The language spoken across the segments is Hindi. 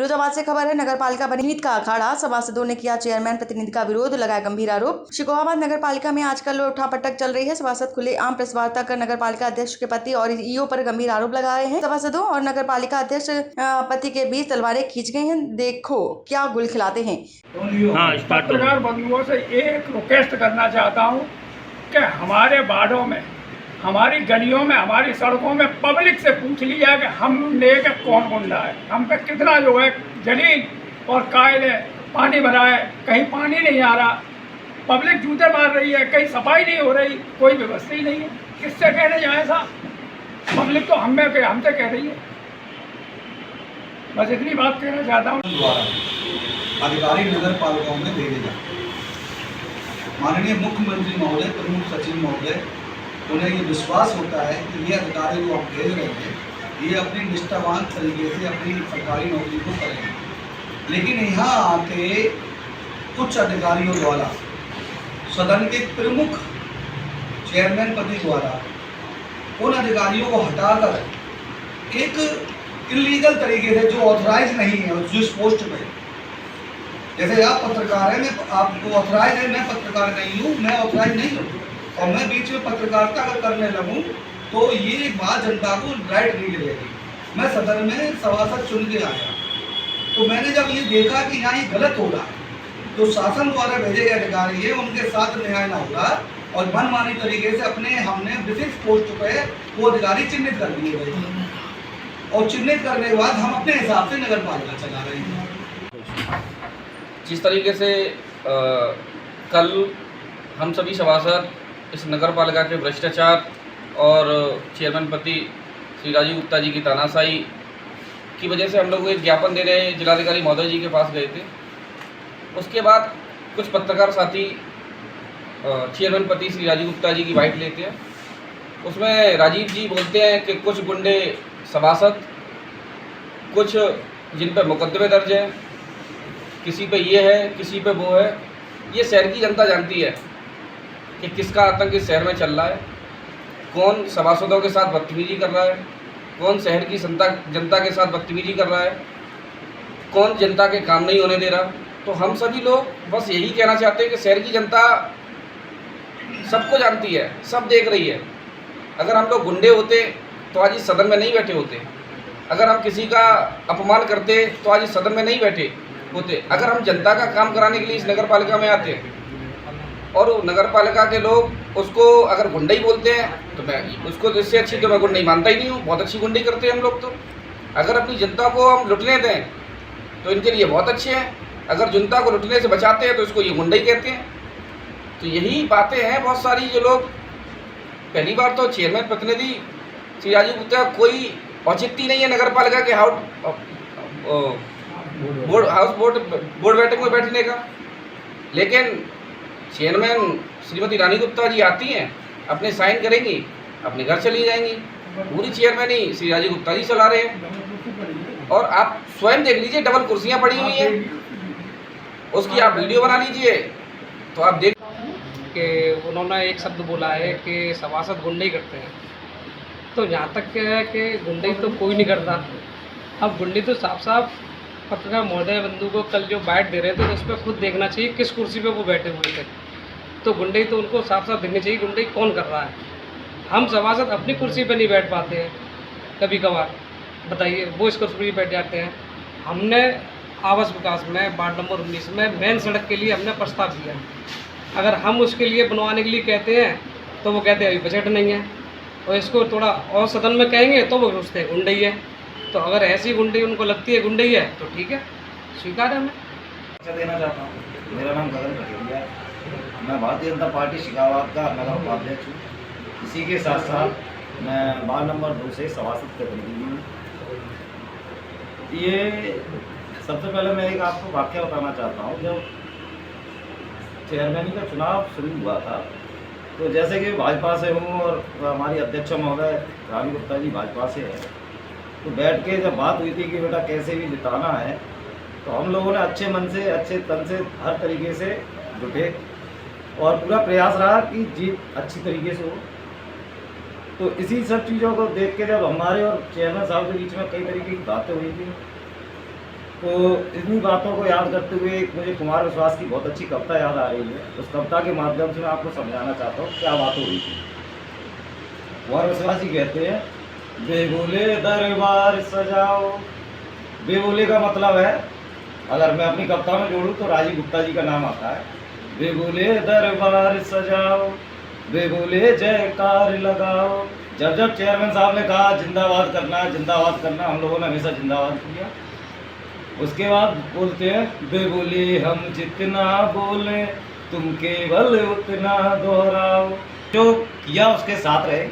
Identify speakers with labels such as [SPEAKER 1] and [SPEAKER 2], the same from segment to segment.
[SPEAKER 1] फिरोजाबाद से खबर है। नगर पालिका बनी ईद का अखाड़ा, सभासदों ने किया चेयरमैन प्रतिनिधि का विरोध, लगाया गंभीर आरोप। शिकोहाबाद नगर पालिका में आजकल उठापटक चल रही है। सभासद खुलेआम प्रेस वार्ता कर नगर पालिका अध्यक्ष के पति और ईओ पर गंभीर आरोप लगाए हैं। सभासदों और नगर पालिका अध्यक्ष पति के बीच तलवारें खींच गई हैं। देखो क्या गुल खिलाते हैं।
[SPEAKER 2] पत्रकार बंधुओं से एक रिक्वेस्ट करना चाहता हूँ कि हमारे वार्डों में, हमारी गलियों में, हमारी सड़कों में पब्लिक से पूछ लिया कि हम लेके कौन गुंडा है, हम पे कितना जो है जलील और कायल है, पानी भरा है, कहीं पानी नहीं आ रहा, पब्लिक जूते मार रही है, कहीं सफाई नहीं हो रही, कोई व्यवस्था ही नहीं है। किससे कहने जाए साहब, पब्लिक तो हमसे कह रही है। बस इतनी बात कहना चाहता हूँ।
[SPEAKER 3] अधिकारी नगर पालिकाओं में भेजे जाते। माननीय मुख्यमंत्री महोदय, प्रमुख सचिव महोदय, उन्हें ये विश्वास होता है कि ये अधिकारी जो हम भेज रहे हैं ये अपनी निष्ठावान तरीके से अपनी सरकारी नौकरी को करेंगे, लेकिन यहाँ आके कुछ अधिकारियों द्वारा सदन के प्रमुख चेयरमैन पति द्वारा उन अधिकारियों को हटाकर एक इलीगल तरीके से, जो ऑथराइज नहीं है जिस पोस्ट पे, जैसे आप पत्रकार हैं, मैं आपको ऑथराइज है, मैं पत्रकार नहीं हूँ, मैं ऑथराइज नहीं हूँ और मैं बीच में पत्रकारिता अगर करने लगूँ तो ये बात जनता को राइट नहीं मिलेगी। मैं सदन में सभासद चुन के आया तो मैंने जब ये देखा कि यहाँ ये गलत हो रहा है, तो शासन द्वारा भेजे गए अधिकारी है उनके साथ न्याय ना होगा और मनमानी तरीके से हमने विशिष्ट पोस्ट पे वो अधिकारी चिन्हित कर दिए गए और चिन्हित करने के बाद हम अपने हिसाब से नगर पालिका चला रहे हैं।
[SPEAKER 4] जिस तरीके से कल हम सभी सभासद इस नगर पालिका के भ्रष्टाचार और चेयरमैन पति श्री राजीव गुप्ता जी की तानाशाही की वजह से हम लोग एक ज्ञापन देने जिलाधिकारी महोदय जी के पास गए थे। उसके बाद कुछ पत्रकार साथी चेयरमैन पति श्री राजीव गुप्ता जी की बाइट लेते हैं। उसमें राजीव जी बोलते हैं कि कुछ गुंडे सभासद, कुछ जिन पर मुकदमे दर्ज हैं, किसी पे ये है, किसी पे वो है। ये शहर की जनता जानती है कि किसका आतंक इस शहर में चल रहा है, कौन सभासदों के साथ बदतमीजी कर रहा है, कौन शहर की जनता के साथ बदतमीजी कर रहा है, कौन जनता के काम नहीं होने दे रहा। तो हम सभी लोग बस यही कहना चाहते हैं कि शहर की जनता सबको जानती है, सब देख रही है। अगर हम लोग गुंडे होते तो आज इस सदन में नहीं बैठे होते। अगर हम किसी का अपमान करते तो आज इस सदन में नहीं बैठे होते। अगर हम जनता का काम कराने के लिए इस नगर पालिका में आते और नगर पालिका के लोग उसको अगर गुंडई बोलते हैं तो मैं उसको इससे अच्छी तो मैं गुंडई मानता ही नहीं हूँ। बहुत अच्छी गुंडई करते हैं हम लोग। तो अगर अपनी जनता को हम लुटने दें तो इनके लिए बहुत अच्छे हैं, अगर जनता को लुटने से बचाते हैं तो इसको ये गुंडई कहते हैं। तो यही बातें हैं बहुत सारी जो लोग। पहली बार तो चेयरमैन प्रतिनिधि श्री राजीव गुप्ता कोई औचित्य नहीं है नगर पालिका के बोर्ड बैठक में बैठने का, लेकिन चेयरमैन श्रीमती रानी गुप्ता जी आती हैं, अपने साइन करेंगी, अपने घर चली जाएंगी। पूरी चेयरमैन ही श्री राजीव गुप्ता जी चला रहे हैं। और आप स्वयं देख लीजिए, डबल कुर्सियां पड़ी हुई हैं, उसकी आप वीडियो बना लीजिए तो आप देख
[SPEAKER 5] कि उन्होंने एक शब्द बोला है कि सभासद गुंडई करते हैं। तो यहाँ तक क्या है कि गुंडई तो कोई नहीं करता। अब गुंडई तो साफ साफ पत्रकार महोदय बंधु को कल जो बाइट दे रहे थे तो उस पर खुद देखना चाहिए किस कुर्सी पे वो बैठे हुए थे। तो गुंडई तो उनको साफ साफ देखनी चाहिए गुंडई कौन कर रहा है। हम सभासद अपनी कुर्सी पे नहीं बैठ पाते हैं कभी कभार, बताइए, वो इस कुर्सी पर बैठ जाते हैं। हमने आवास विकास में वार्ड नंबर 19 में मेन सड़क के लिए हमने प्रस्ताव दिया। अगर हम उसके लिए बनवाने के लिए कहते हैं तो वो कहते हैं अभी बजट नहीं है, और इसको थोड़ा और सदन में कहेंगे तो वो सोचते हैं गुंडई है। तो अगर ऐसी गुंडई उनको लगती है गुंडई है तो ठीक है, स्वीकार है। मैं
[SPEAKER 6] देना चाहता हूँ, मेरा नाम गगन कटेरिया है, मैं भारतीय जनता पार्टी शिकावाद का नगर उपाध्यक्ष हूँ। इसी के साथ साथ मैं वार्ड नंबर 2 से सभासद प्रतिनिधि हूँ। ये सबसे पहले मैं एक आपको वाक्य बताना चाहता हूँ। जब चेयरमैन का चुनाव शुरू हुआ था तो जैसे कि भाजपा से हूँ और हमारी अध्यक्ष महोदय रानी गुप्ता जी भाजपा से है, तो बैठ के जब बात हुई थी कि बेटा कैसे भी जिताना है, तो हम लोगों ने अच्छे मन से, अच्छे तन से, हर तरीके से जुटे और पूरा प्रयास रहा कि जीत अच्छी तरीके से हो। तो इसी सब चीज़ों को देख के जब हमारे और चेयरमैन साहब के बीच में कई तरीके की बातें हुई थी, तो इन्हीं बातों को याद करते हुए मुझे कुमार विश्वास की बहुत अच्छी कविता याद आ रही है। उस कविता के माध्यम से मैं आपको समझाना चाहता हूँ क्या बात हुई थी। कुमार विश्वास जी कहते हैं, बेबोले दरबार सजाओ। बेबोले का मतलब है, अगर मैं अपनी कविता में जोड़ूँ तो राजीव गुप्ता जी का नाम आता है। बेबोले दरबार सजाओ, बेबोले जयकार लगाओ। जब जब चेयरमैन साहब ने कहा जिंदाबाद करना है, जिंदाबाद करना, हम लोगों ने हमेशा जिंदाबाद किया। उसके बाद बोलते हैं, बेबोले हम जितना बोले तुम केवल उतना दोहराओ। जो किया उसके साथ रहे।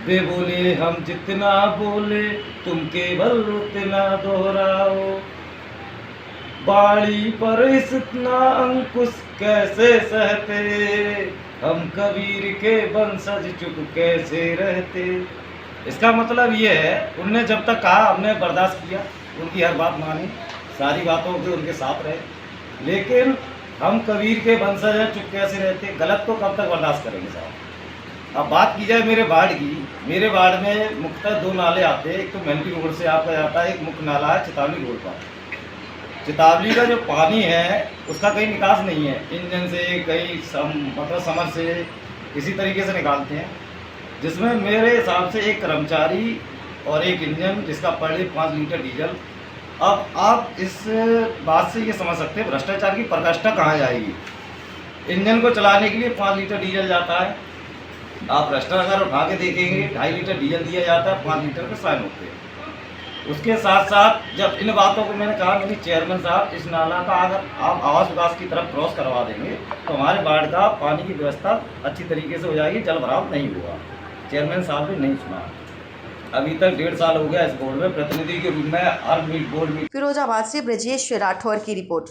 [SPEAKER 6] बेबोले हम जितना बोले तुम केवल उतना दोहराओ। बाड़ी पर इतना अंकुश कैसे सहते, हम कबीर के वंशज चुप कैसे रहते। इसका मतलब ये है, उनने जब तक कहा हमने बर्दाश्त किया, उनकी हर बात मानी, सारी बातों के उनके साथ रहे। लेकिन हम कबीर के वंशज हैं, चुप कैसे रहते, गलत को कब तक बर्दाश्त करेंगे साहब। अब बात की जाए मेरे वार्ड की, मेरे वार्ड में मुख्यतः 2 नाले आते हैं। एक तो मेहनती रोड से आपका जाता है, एक मुख्य नाला है चितावली रोड पर। चितावली का जो पानी है उसका कहीं निकास नहीं है, इंजन से कहीं मतलब समर से इसी तरीके से निकालते हैं, जिसमें मेरे हिसाब से एक कर्मचारी और एक इंजन जिसका पर डे 5 लीटर डीजल। अब आप इस बात से ये समझ सकते हैं भ्रष्टाचार की प्रकाष्ठा कहाँ जाएगी। इंजन को चलाने के लिए 5 लीटर डीजल जाता है। आप भ्रष्टाचार उठा के देखेंगे 2.5 लीटर डीजल दिया जाता है, 5 लीटर के साइन होते हैं। उसके साथ साथ जब इन बातों को मैंने कहा, मेरी चेयरमैन साहब इस नाला का अगर आप आवास विकास की तरफ क्रॉस करवा देंगे तो हमारे वार्ड का पानी की व्यवस्था अच्छी तरीके से हो जाएगी, जल भराव नहीं होगा। चेयरमैन साहब ने नहीं सुना। अभी तक 1.5 साल हो गया इस बोर्ड में प्रतिनिधि के रूप में हर बोर्ड में।
[SPEAKER 1] फिरोजाबाद से ब्रजेश राठौर की रिपोर्ट।